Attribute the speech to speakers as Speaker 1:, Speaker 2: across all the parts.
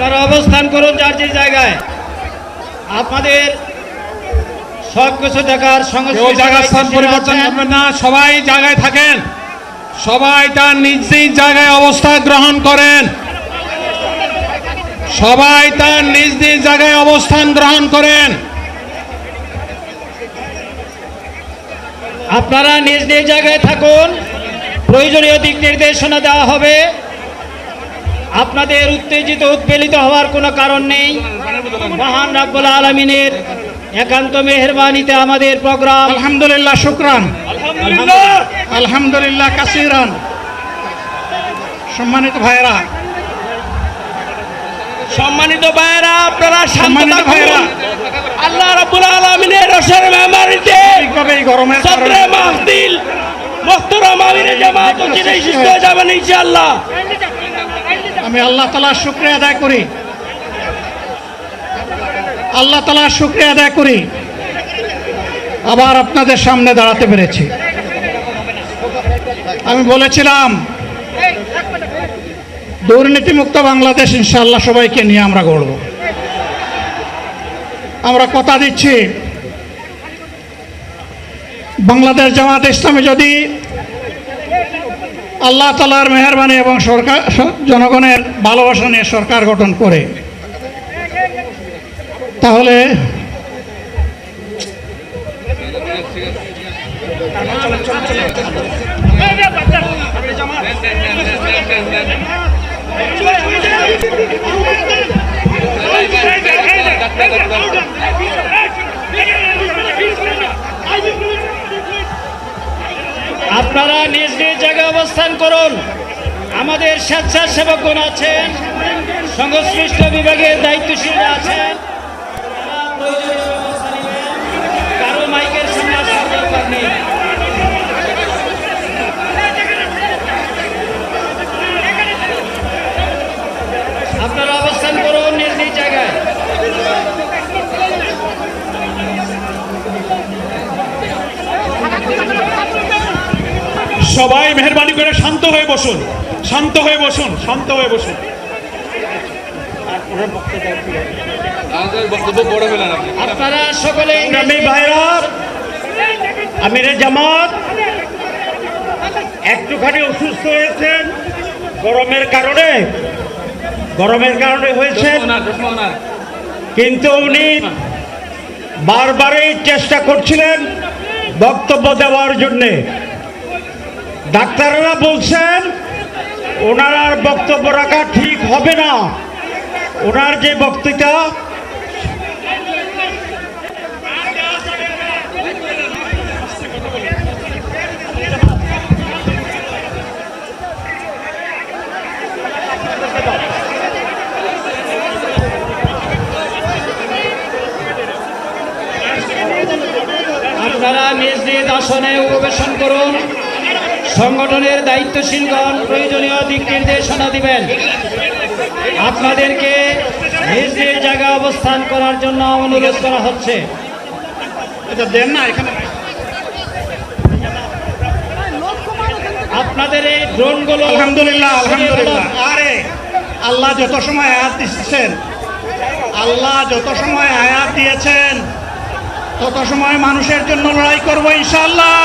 Speaker 1: আপনারা অবস্থান করুন যার যে জায়গায়। আপনাদের সব কিছু দেখার সঙ্গে
Speaker 2: জায়গার স্থান পরিবর্তন করবেন না, সবাই জায়গায় থাকেন, সবাই তার নিজ নিজ জায়গায় অবস্থান গ্রহণ করেন, সবাই তার নিজ নিজ জায়গায় অবস্থান গ্রহণ করেন।
Speaker 1: আপনারা নিজ নিজ জায়গায় থাকুন, প্রয়োজনীয় দিক নির্দেশনা দেওয়া হবে। আপনাদের উত্তেজিত উৎপীড়িত হওয়ার কোনো কারণ নেই। মহান রাব্বুল আলামিনের একান্ত মেহেরবানিতে আমাদের প্রোগ্রাম।
Speaker 2: আলহামদুলিল্লাহ, শুকরান, আলহামদুলিল্লাহ কাসিরান। সম্মানিত ভাইরা,
Speaker 1: আপনারা
Speaker 2: সম্মানিত ভাইরা,
Speaker 1: আল্লাহ রাব্বুল আলামিনের রসের মেহমানিতে
Speaker 2: এই গরমের
Speaker 1: সদরে মাহফিল মুহতারাম আমিরে জামাত ও চিরাই সুস্থ হয়ে যাবেন ইনশাআল্লাহ।
Speaker 2: আমি আল্লাহ তাআলার শুকরিয়া আদায় করি, আল্লাহ তাআলার শুকরিয়া আদায় করি আবার আপনাদের সামনে দাঁড়াতে পেরেছি। আমি বলেছিলাম দুর্নীতিমুক্ত বাংলাদেশ ইনশাআল্লাহ সবাইকে নিয়ে আমরা গড়ব। আমরা কথা দিচ্ছি, বাংলাদেশ জামাত ইসলামী যদি আল্লাহ তাআলার মেহেরবানি এবং সরকার জনগণের ভালোবাসা নিয়ে সরকার গঠন করে, তাহলে
Speaker 1: আপনারা নিজ নিজ জায়গায় অবস্থান করুন। আমাদের স্বেচ্ছাসেবকগণ আছেন, সংশ্লিষ্ট বিভাগের দায়িত্বশীলরা আছেন। কারো মাইকের সামনে আসার দরকার নেই। আপনারা অবস্থান করুন নিজ নিজ জায়গায়।
Speaker 2: সবাই মেহেরবানি করে শান্ত হয়ে বসুন, শান্ত হয়ে বসুন, শান্ত হয়ে বসুন।
Speaker 1: আপনারা সকলে
Speaker 2: ভাইরা,
Speaker 1: আমিরে জামাত একটুখানি অসুস্থ হয়েছেন গরমের কারণে হয়েছেন, কিন্তু উনি বারবারই চেষ্টা করছিলেন বক্তব্য দেওয়ার জন্যে। ডাক্তাররা বলছেন ওনার আর বক্তব্য রাখা ঠিক হবে না। ওনার যে বক্তৃতা আপনারা নিজ নিজ আসনে উপবেশন করুন। সংগঠনের দায়িত্বশীলগণ প্রয়োজনীয় দিক নির্দেশনা দিবেন। আপনাদেরকে নিজ নিজ জায়গায় অবস্থান করার জন্য অনুরোধ করা হচ্ছে। আপনাদের এই ড্রোনগুলো
Speaker 2: আলহামদুলিল্লাহ, আলহামদুলিল্লাহ। আরে আল্লাহ যত সময় আয়াত দিচ্ছেন, আল্লাহ যত সময় আয়াত দিয়েছেন তত সময় মানুষের জন্য লড়াই করবো ইনশাআল্লাহ।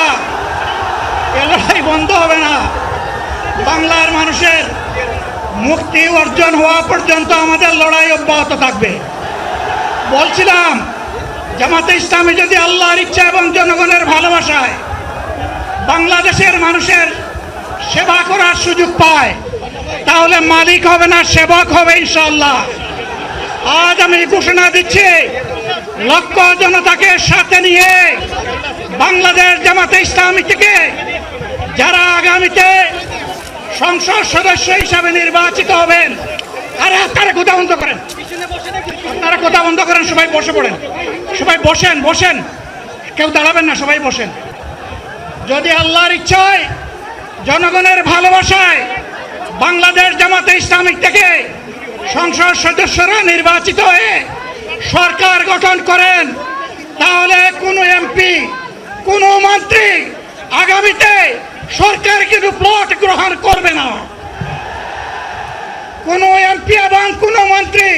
Speaker 2: এ লড়াই বন্ধ হবে না। বাংলার মানুষের মুক্তি অর্জন হওয়া পর্যন্ত আমাদের লড়াই অব্যাহত থাকবে। বলছিলাম, জামাতে ইসলামী যদি আল্লাহর ইচ্ছা এবং জনগণের ভালোবাসায় বাংলাদেশের মানুষের সেবা করার সুযোগ পায়, তাহলে মালিক হবে না, সেবক হবে ইনশাআল্লাহ। আজ আমি ঘোষণা দিচ্ছি, লক্ষ জনতাকে সাথে নিয়ে বাংলাদেশ জামাতে ইসলামী থেকে যারা আগামীতে সংসদ সদস্য হিসাবে নির্বাচিত হবেন, আরে আপনারা কথা বন্ধ করেন, আপনারা কথা বন্ধ করেন, সবাই বসে পড়েন, সবাই বসেন, বসেন, কেউ দাঁড়াবেন না, সবাই বসেন। যদি আল্লাহর ইচ্ছায় জনগণের ভালোবাসায় বাংলাদেশ জামাতে ইসলামী থেকে সংসদ সদস্যরা নির্বাচিত হয়ে সরকার গঠন করেন, তাহলে কোনো এমপি, কোনো মন্ত্রী আগামীতে সরকার কিন্তু প্লট গ্রহণ করবে না। কোনো এমপি এবং কোনো মন্ত্রী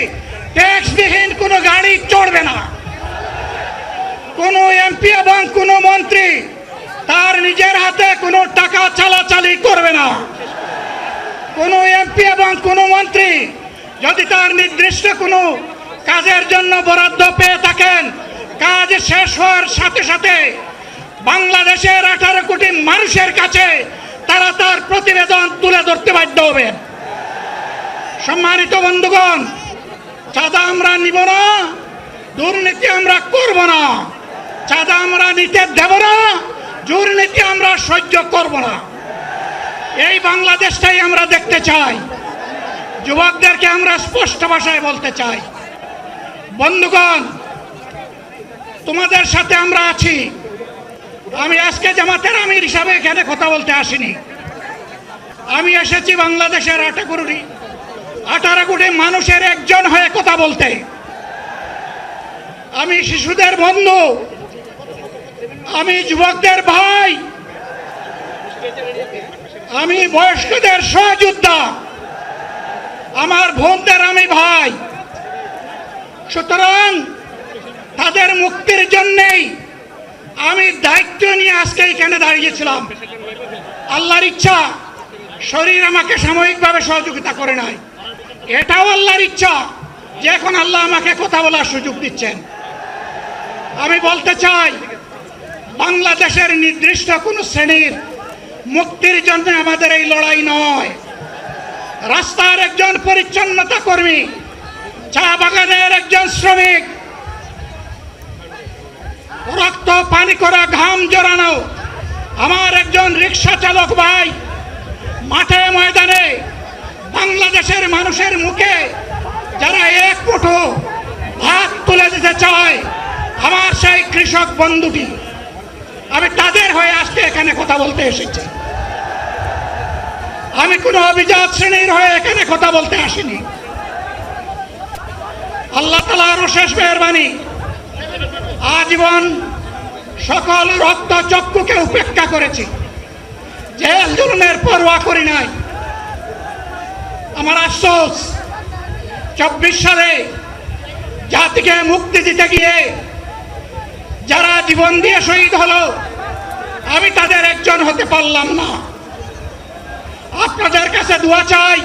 Speaker 2: মধ্যে কোনো টাকা চালাচালি করবে না। কোনো এমপি এবং কোনো মন্ত্রী যদি তার নির্দিষ্ট কোনো কাজের জন্য বরাদ্দ পেয়ে থাকেন, কাজ শেষ হওয়ার সাথে সাথে বাংলাদেশের 18 কোটি মানুষের কাছে তারা তার প্রতিবেদন তুলে ধরতে বাধ্য হবেন। সম্মানিত বন্ধুগণ, চাঁদা আমরা নিব না, দুর্নীতি আমরা করব না, চাঁদা আমরা নিতে দেব না, দুর্নীতি আমরা সহ্য করব না। এই বাংলাদেশটাই আমরা দেখতে চাই। যুবকদেরকে আমরা স্পষ্ট ভাষায় বলতে চাই, বন্ধুগণ, তোমাদের সাথে আমরা আছি। আমি আজকে জামাতের আমির হিসাবে এখানে কথা বলতে আসিনি। আমি এসেছি বাংলাদেশের 18 কোটি মানুষের একজন হয়ে কথা বলতে। আমি শিশুদের বন্ধু, আমি যুবকদের ভাই, আমি বয়স্কদের সহযোদ্ধা, আমার বোনদের আমি ভাই। সুতরাং তাদের মুক্তির জন্যেই আমি দায়িত্ব নিয়ে আজকে এখানে দাঁড়িয়েছিলাম। আল্লাহর ইচ্ছা, শরীর আমাকে সাময়িকভাবে সহযোগিতা করে নাই। এটাও আল্লাহর ইচ্ছা যে এখন আল্লাহ আমাকে কথা বলার সুযোগ দিচ্ছেন। আমি বলতে চাই, বাংলাদেশের নির্দিষ্ট কোনো শ্রেণীর মুক্তির জন্য আমাদের এই লড়াই নয়। রাস্তার একজন পরিচ্ছন্নতা কর্মী, চা বাগানের একজন শ্রমিক, রক্ত পানি করা ঘাম জড়ানো আমার একজন রিক্সা চালক ভাই মাঠে ময়দানে বাংলাদেশের মানুষের মুখে যারা এক মুঠো ভাত তুলে দিতে চায়, আমার সেই কৃষক বন্ধুটি, আমি তাদের হয়ে আজকে এখানে কথা বলতে এসেছি। আমি কোনো অভিজাত শ্রেণীর হয়ে এখানে কথা বলতে আসিনি। আল্লাহ তাআলার অশেষ মেহেরবানি, আজীবন সকল রক্ত চক্ষুকে উপেক্ষা করেছি, জেল জুলুমের পরোয়া করি নাই। আমার আফসোস, 24 সালে জাতিকে মুক্তি দিতে গিয়ে যারা জীবন দিয়ে শহীদ হলো, আমি তাদের একজন হতে পারলাম না। আপনাদের কাছে দোয়া চাই,